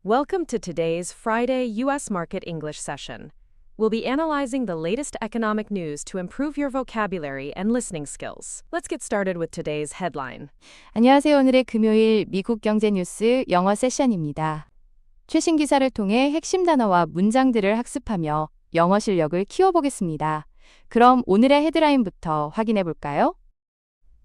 Welcome to today's Friday U.S. Market English session. We'll be analyzing the latest economic news to improve your vocabulary and listening skills. Let's get started with today's headline. 안녕하세요. 오늘의 금요일 미국 경제 뉴스 영어 세션입니다. 최신 기사를 통해 핵심 단어와 문장들을 학습하며 영어 실력을 키워보겠습니다. 그럼 오늘의 헤드라인부터 확인해 볼까요?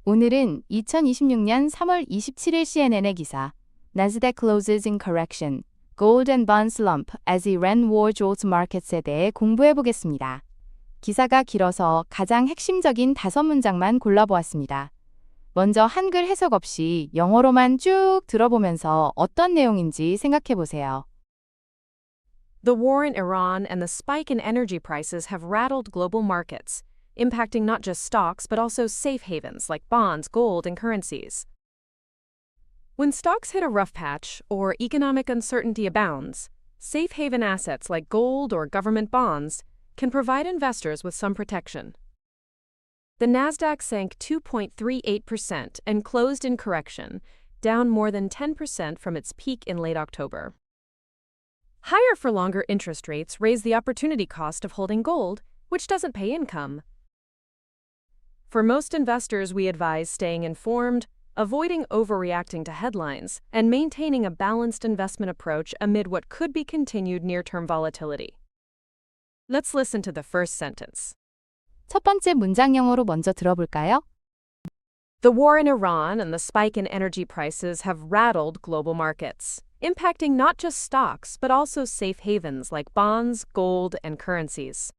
오늘은 2026년 3월 27일 CNN의 기사 Nasdaq closes in correction. Gold and bond slump as Iran war jolts markets에 대해 공부해 보겠습니다. 기사가 길어서 가장 핵심적인 5문장만 골라보았습니다. 먼저 한글 해석 없이 영어로만 쭉 들어보면서 어떤 내용인지 생각해 보세요. The war in Iran and the spike in energy prices have rattled global markets, impacting not just stocks but also safe havens like bonds, gold, and currencies. When stocks hit a rough patch or economic uncertainty abounds, safe haven assets like gold or government bonds can provide investors with some protection. The Nasdaq sank 2.38% and closed in correction, down more than 10% from its peak in late October. Higher for longer interest rates raise the opportunity cost of holding gold, which doesn't pay income. For most investors, we advise staying informed, avoiding overreacting to headlines, and maintaining a balanced investment approach amid what could be continued near-term volatility. Let's listen to the first sentence. 첫 번째 문장 영어로 먼저 들어볼까요? The war in Iran and the spike in energy prices have rattled global markets, impacting not just stocks but also safe havens like bonds, gold, and currencies.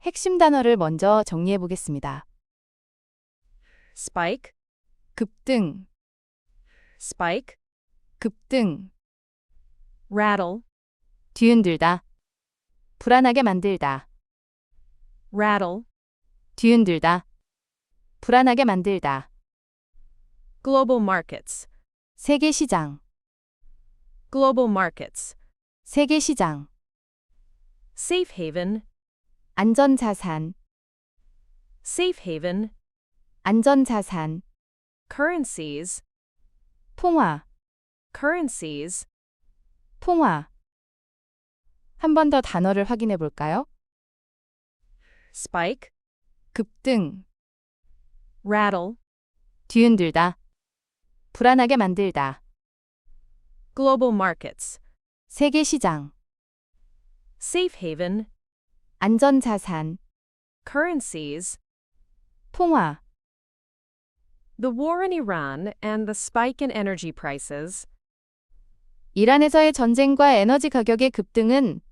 핵심 단어를 먼저 정리해 보겠습니다. Spike, 급등, spike, 급등, rattle, 뒤흔들다, 불안하게 만들다, rattle, 뒤흔들다, 불안하게 만들다, global markets, 세계 시장, global markets, 세계 시장, safe haven, 안전자산, safe haven, 안전자산, currencies, 통화, currencies, 통화. 한 번 더 단어를 확인해 볼까요? spike, 급등, rattle, 뒤흔들다, 불안하게 만들다, global markets, 세계 시장, safe haven, 안전자산, currencies. 통화. The war in Iran and the spike in energy prices 이란에서의 전쟁과 에너지 가격의 급등은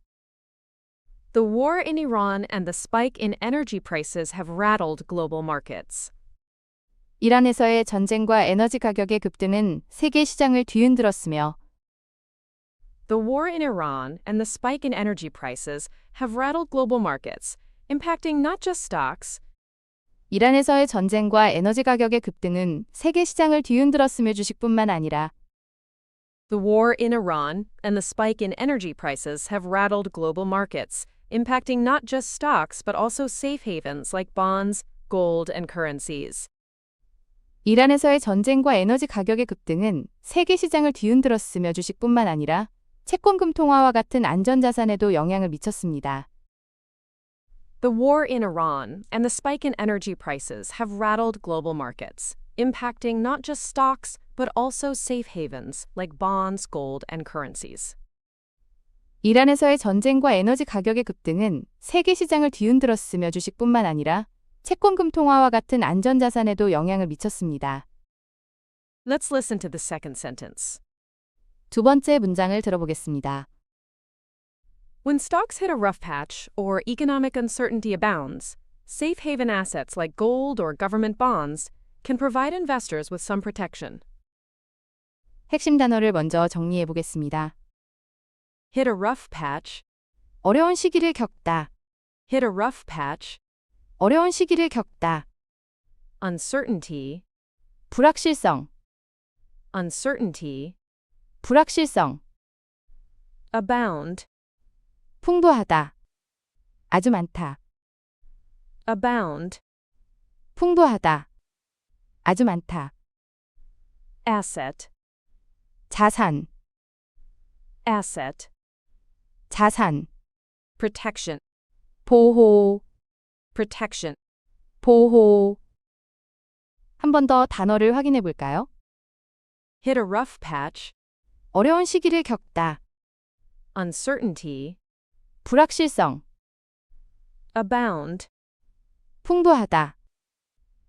The war in Iran and the spike in energy prices have rattled global markets. 이란에서의 전쟁과 에너지 가격의 급등은 세계 시장을 뒤흔들었으며 The war in Iran and the spike in energy prices have rattled global markets, impacting not just stocks, 이란에서의 전쟁과 에너지 가격의 급등은 세계 시장을 뒤흔들었으며 주식뿐만 아니라 The war in Iran and the spike in energy prices have rattled global markets, impacting not just stocks but also safe havens like bonds, gold, and currencies. 이란에서의 전쟁과 에너지 가격의 급등은 세계 시장을 뒤흔들었으며 주식뿐만 아니라 채권금 통화와 같은 안전자산에도 영향을 미쳤습니다. The war in Iran and the spike in energy prices have rattled global markets, impacting not just stocks but also safe havens like bonds, gold, and currencies. 이란에서의 전쟁과 에너지 가격의 급등은 세계 시장을 뒤흔들었으며 주식뿐만 아니라 채권금 통화와 같은 안전자산에도 영향을 미쳤습니다. Let's listen to the second sentence. 두 번째 문장을 들어보겠습니다. When stocks hit a rough patch or economic uncertainty abounds, safe haven assets like gold or government bonds can provide investors with some protection. 핵심 단어를 먼저 정리해 보겠습니다. Hit a rough patch, 어려운 시기를 겪다, hit a rough patch, 어려운 시기를 겪다, uncertainty, 불확실성, uncertainty, 불확실성, abound, 풍부하다, 아주 많다, abound, 풍부하다, 아주 많다, asset, 자산, asset, 자산, protection, 보호, protection. 보호. 한 번 더 단어를 확인해 볼까요? Hit a rough patch, 어려운 시기를 겪다, uncertainty, 불확실성, abound, 풍부하다,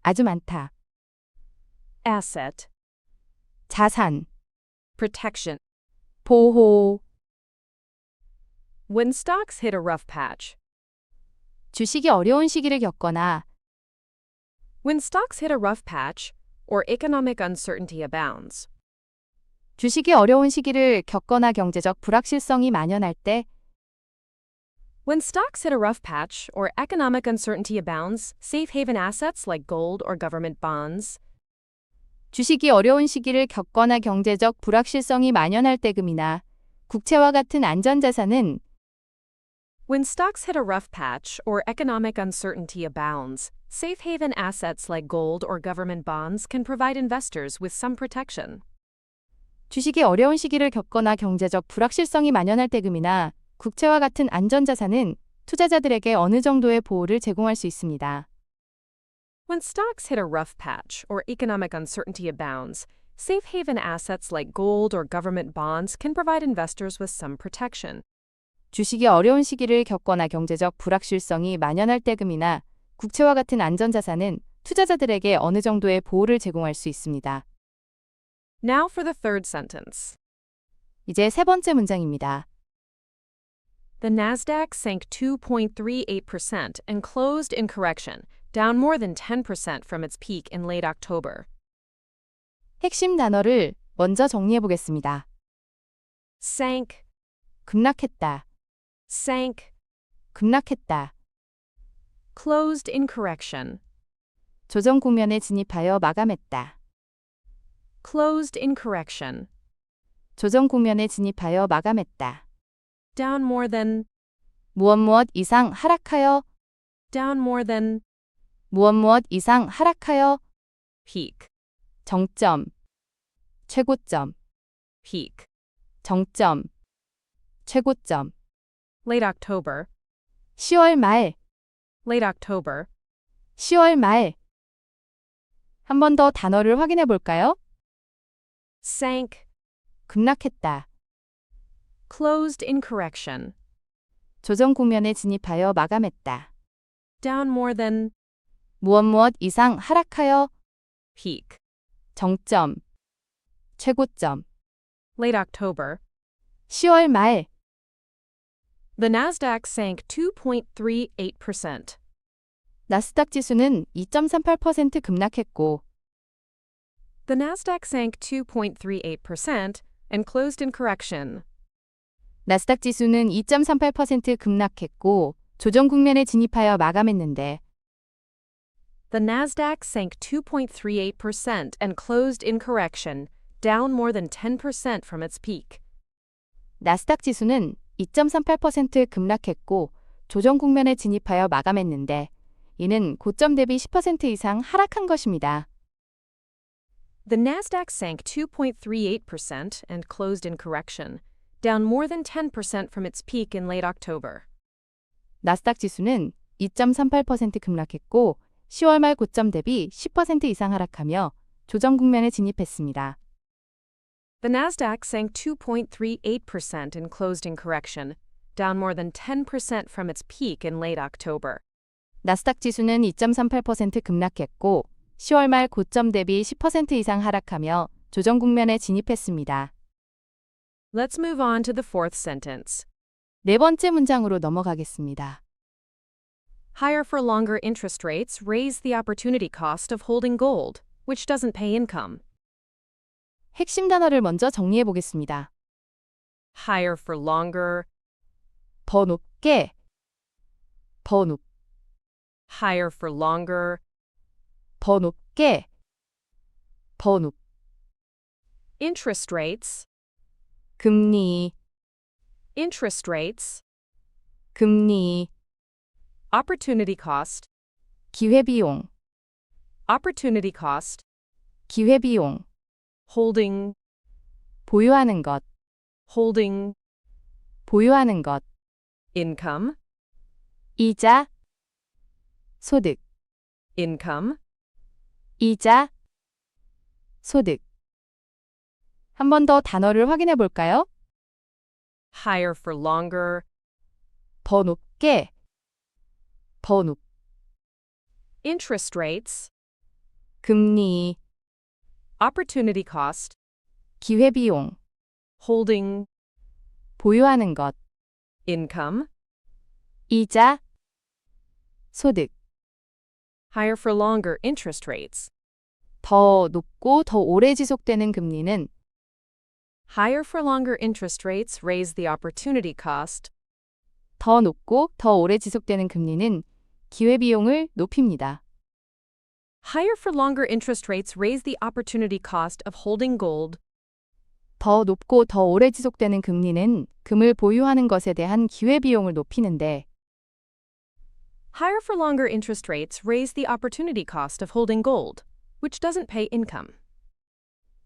아주 많다, asset, 자산, protection. 보호. When stocks hit a rough patch. 주식이 어려운 시기를 겪거나 When stocks hit a rough patch or economic uncertainty abounds. 주식이 어려운 시기를 겪거나 경제적 불확실성이 만연할 때 When stocks hit a rough patch or economic uncertainty abounds, safe haven assets like gold or government bonds. 주식이 어려운 시기를 겪거나 경제적 불확실성이 만연할 때 금이나 국채와 같은 안전자산은 When stocks hit a rough patch or economic uncertainty abounds, safe haven assets like gold or government bonds can provide investors with some protection. 주식이 어려운 시기를 겪거나 경제적 불확실성이 만연할 때 금이나 국채와 같은 안전자산은 투자자들에게 어느 정도의 보호를 제공할 수 있습니다. When stocks hit a rough patch or economic uncertainty abounds, safe haven assets like gold or government bonds can provide investors with some protection. 주식이 어려운 시기를 겪거나 경제적 불확실성이 만연할 때 금이나 국채와 같은 안전자산은 투자자들에게 어느 정도의 보호를 제공할 수 있습니다. Now for the third sentence. 이제 세 번째 문장입니다. The Nasdaq sank 2.38% and closed in correction, down more than 10% from its peak in late October. 핵심 단어를 먼저 정리해 보겠습니다. Sank, 급락했다, sank, 급락했다. closed in correction, 조정 국면에 진입하여 마감했다. closed in correction, 조정 국면에 진입하여 마감했다. down more than, 무엇 이상 하락하여 down more than, 무엇 이상 하락하여 peak, 정점, 최고점, peak, 정점, 최고점. late October, 10월 말, late October, 10월 말. 한 번 더 단어를 확인해 볼까요? sank, 급락했다. closed in correction, 조정 국면에 진입하여 마감했다. down more than, 무엇 이상 하락하여 peak, 정점, 최고점. late October. 10월 말. The Nasdaq sank 2.38%. 나스닥 지수는 2.38% 급락했고 The Nasdaq sank 2.38% and closed in correction. 나스닥 지수는 2.38% 급락했고 조정 국면에 진입하여 마감했는데 The Nasdaq sank 2.38% and closed in correction, down more than 10% from its peak. 나스닥 지수는 2.38% 급락했고 조정 국면에 진입하여 마감했는데 이는 고점 대비 10% 이상 하락한 것입니다. The Nasdaq sank 2.38% and closed in correction, down more than 10% from its peak in late October. 나스닥 지수는 2.38% 급락했고 10월 말 고점 대비 10% 이상 하락하며 조정 국면에 진입했습니다. The Nasdaq sank 2.38% and closed in correction, down more than 10% from its peak in late October. 나스닥 지수는 2.38% 급락했고 10월 말 고점 대비 10% 이상 하락하며 조정 국면에 진입했습니다. Let's move on to the fourth sentence. 네 번째 문장으로 넘어가겠습니다. Higher for longer interest rates raise the opportunity cost of holding gold, which doesn't pay income. 핵심 단어를 먼저 정리해 보겠습니다. Higher for longer, 더 높게, 더 높, higher for longer, 더 높게, 더 높, interest rates, 금리, interest rates, 금리, opportunity cost, 기회비용, opportunity cost, 기회비용, holding, 보유하는 것, holding, 보유하는 것, income, 이자, 소득, income, 이자, 소득. 한 번 더 단어를 확인해 볼까요? higher for longer, 더 높게, 더 높, interest rates, 금리, opportunity cost, 기회비용, holding, 보유하는 것, income, 이자, 소득. higher for longer interest rates, 더 높고 더 오래 지속되는 금리는 higher for longer interest rates raise the opportunity cost, 더 높고 더 오래 지속되는 금리는 기회비용을 높입니다. higher for longer interest rates raise the opportunity cost of holding gold, 더 높고 더 오래 지속되는 금리는 금을 보유하는 것에 대한 기회비용을 높이는데 higher for longer interest rates raise the opportunity cost of holding gold, which doesn't pay income.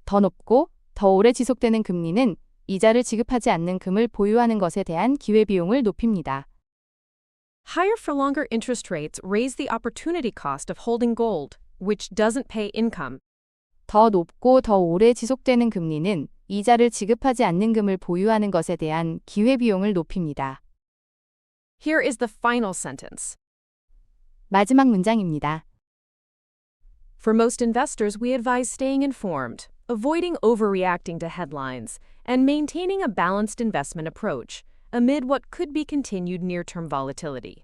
더 높고 더 오래 지속되는 금리는 이자를 지급하지 않는 금을 보유하는 것에 대한 기회비용을 높입니다. Higher for longer interest rates raise the opportunity cost of holding gold, which doesn't pay income. 더 높고 더 오래 지속되는 금리는 이자를 지급하지 않는 금을 보유하는 것에 대한 기회비용을 높입니다. Here is the final sentence. 마지막 문장입니다. For most investors, we advise staying informed, avoiding overreacting to headlines, and maintaining a balanced investment approach amid what could be continued near-term volatility.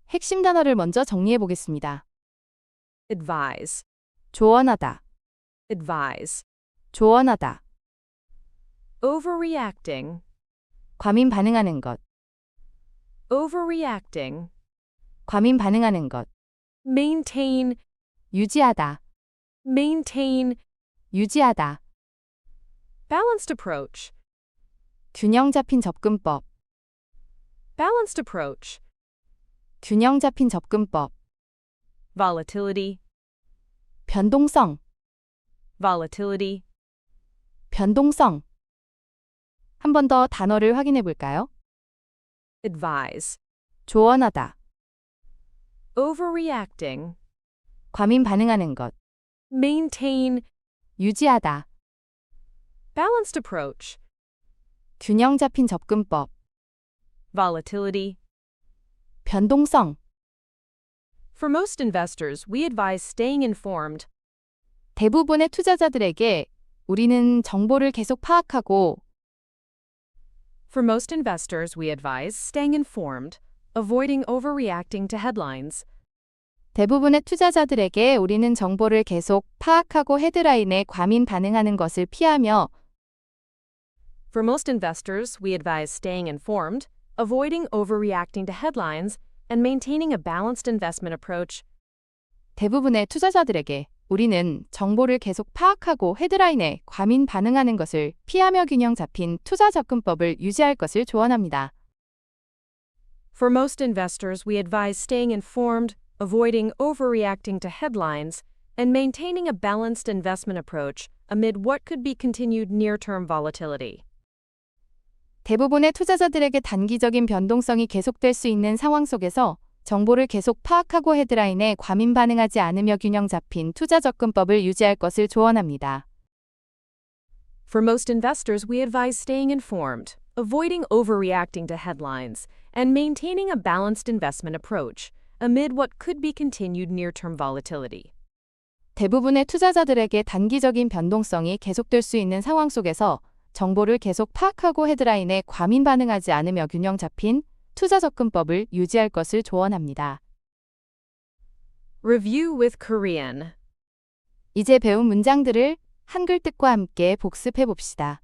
핵심 단어를 먼저 정리해 보겠습니다. Advise, 조언하다, advise. 조언하다, Overreacting, 과민 반응하는 것, overreacting. 과민 반응하는 것, Maintain, 유지하다, maintain. 유지하다, Balanced approach, 균형 잡힌 접근법, balanced approach. 균형 잡힌 접근법, Volatility, 변동성, volatility. 변동성. 한 번 더 단어를 확인해 볼까요? Advise, 조언하다, overreacting. 과민 반응하는 것, Maintain, 유지하다, balanced approach. 균형 잡힌 접근법, Volatility. 변동성. For most investors, we advise staying informed. 대부분의 투자자들에게 우리는 정보를 계속 파악하고 For most investors, we advise staying informed, avoiding overreacting to headlines. 대부분의 투자자들에게 우리는 정보를 계속 파악하고 헤드라인에 과민 반응하는 것을 피하며 For most investors, we advise staying informed, avoiding overreacting to headlines, and maintaining a balanced investment approach. 대부분의 투자자들에게 우리는 정보를 계속 파악하고 헤드라인에 과민 반응하는 것을 피하며 균형 잡힌 투자 접근법을 유지할 것을 조언합니다. For most investors, we advise staying informed, avoiding overreacting to headlines, and maintaining a balanced investment approach amid what could be continued near-term volatility. 대부분의 투자자들에게 단기적인 변동성이 계속될 수 있는 상황 속에서 정보를 계속 파악하고 헤드라인에 과민 반응하지 않으며 균형 잡힌 투자 접근법을 유지할 것을 조언합니다. For most investors, we advise staying informed, avoiding overreacting to headlines, and maintaining a balanced investment approach amid what could be continued near-term volatility. 대부분의 투자자들에게 단기적인 변동성이 계속될 수 있는 상황 속에서 정보를 계속 파악하고 헤드라인에 과민 반응하지 않으며 균형 잡힌 투자 접근법을 유지할 것을 조언합니다. Review with Korean. 이제 배운 문장들을 한글 뜻과 함께 복습해 봅시다.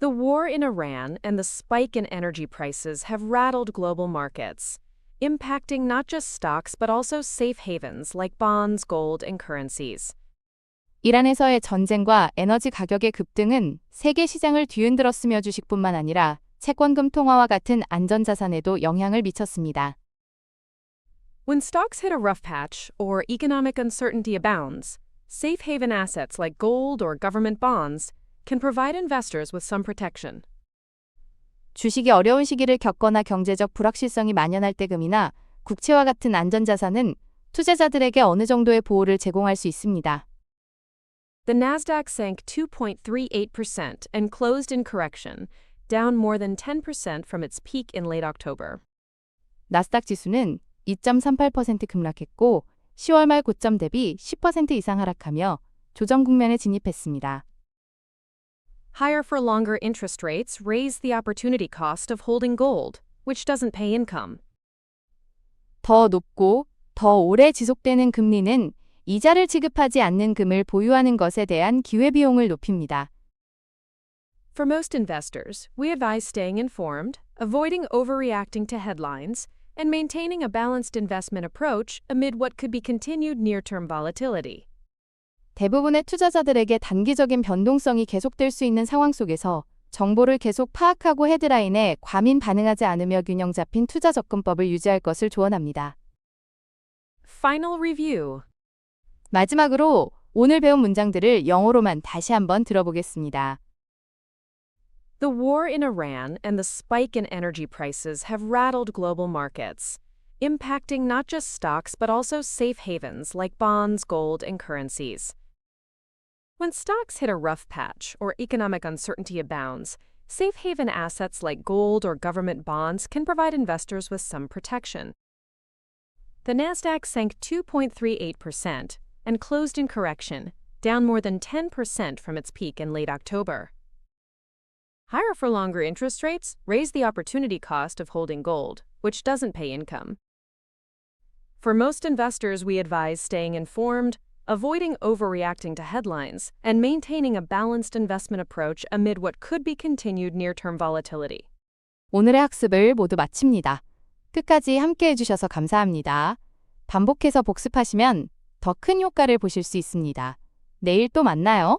The war in Iran and the spike in energy prices have rattled global markets, impacting not just stocks but also safe havens like bonds, gold, and currencies. 이란에서의 전쟁과 에너지 가격의 급등은 세계 시장을 뒤흔들었으며 주식뿐만 아니라 채권금 통화와 같은 안전자산에도 영향을 미쳤습니다. When stocks hit a rough patch or economic uncertainty abounds, safe haven assets like gold or government bonds can provide investors with some protection. 주식이 어려운 시기를 겪거나 경제적 불확실성이 만연할 때 금이나 국채와 같은 안전자산은 투자자들에게 어느 정도의 보호를 제공할 수 있습니다. The Nasdaq sank 2.38% and closed in correction, down more than 10% from its peak in late October. 나스닥 지수는 2.38% 급락했고 10월 말 고점 대비 10% 이상 하락하며 조정 국면에 진입했습니다. Higher for longer interest rates raise the opportunity cost of holding gold, which doesn't pay income. 더 높고 더 오래 지속되는 금리는 이자를 지급하지 않는 금을 보유하는 것에 대한 기회비용을 높입니다. For most investors, we advise staying informed, avoiding overreacting to headlines, and maintaining a balanced investment approach amid what could be continued near-term volatility. 대부분의 투자자들에게 단기적인 변동성이 계속될 수 있는 상황 속에서 정보를 계속 파악하고 헤드라인에 과민 반응하지 않으며 균형 잡힌 투자 접근법을 유지할 것을 조언합니다. Final review. 마지막으로 오늘 배운 문장들을 영어로만 다시 한번 들어보겠습니다. The war in Iran and the spike in energy prices have rattled global markets, impacting not just stocks but also safe havens like bonds, gold, and currencies. When stocks hit a rough patch or economic uncertainty abounds, safe haven assets like gold or government bonds can provide investors with some protection. The Nasdaq sank 2.38% and closed in correction, down more than 10% from its peak in late October. Higher for longer interest rates raise the opportunity cost of holding gold, which doesn't pay income. For most investors, we advise staying informed, avoiding overreacting to headlines, and maintaining a balanced investment approach amid what could be continued near-term volatility. 오늘의 학습을 모두 마칩니다. 끝까지 함께 해주셔서 감사합니다. 반복해서 복습하시면 더 큰 효과를 보실 수 있습니다. 내일 또 만나요.